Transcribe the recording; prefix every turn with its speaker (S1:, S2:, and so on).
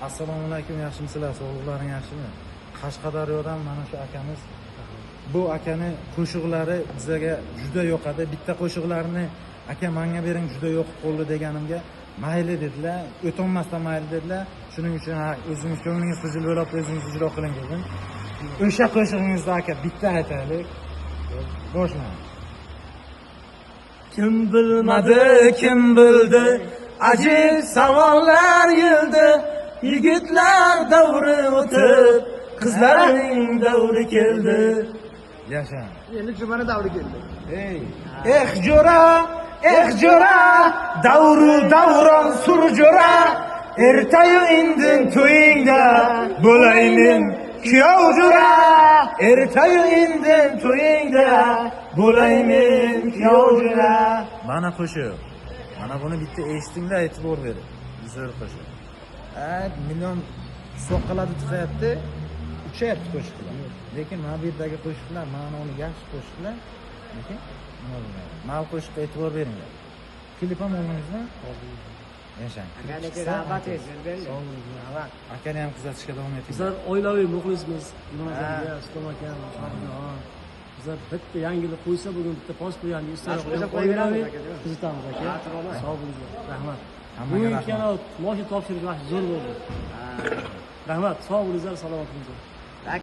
S1: Assalomu alaykum, yaxshimisizlar? Sog'liqlaring yaxshimi? Qashqadaryodan mana shu akamiz. Bu akani qo'shiqlari bizga juda yoqadi. Bitta qo'shiqlarini aka menga bering, juda yoqib qoldi deganimga mayli dedilar. O'tolmasdan mayli dedilar. Shuning uchun o'zingiz ko'nglingiz tujil bo'lib, o'zingiz ijro qiling dedim. O'sha qo'shig'ingizni aka bitta aytaylik. Boshlang.
S2: Kim bilmadi, kim bildi, ajib savollar yildi. Yigitlar davri o'tib, qizlarning davri keldi.
S1: Yasha.
S3: Endi jumani davri keldi.
S1: Ey,
S2: jo'ra, davru davron sur jo'ra. Ertayu indin to'yingda bo'laymen kuyov jo'ra. Ertayu indin to'yingda bo'laymen kuyov jo'ra.
S1: mana qo'shiq. Mana buni bitta eshitinglar, e'tibor bering. Zo'r qo'shiq. Million soqqaladi chiqayapti, uchayapti qo'shiqlar. Lekin mana bu yerdagi qo'shiqlar ma'noli yaxshi qo'shiqlar. Lekin nima bo'ladi? Mana bu qo'shiqqa e'tibor beringlar. Klip ham oldingizmi? Yashang.
S3: Akaga rag'bat berdi.
S1: Akani ham kuzatishga davom eting.
S2: Bizlar oilaviy muxlismiz. Munosabatga Ustom akam, Shohjon. Bizlar bitta yangilik qo'ysa, bugun bitta post qo'yamiz. Ustalar oilaviy kuzatamiz aka. Sog' bo'linglar. Rahmat. Bugun kanal moshina topshirish vaqti zo'r bo'ldi. Rahmat, sog' bo'linglar, salomat bo'linglar.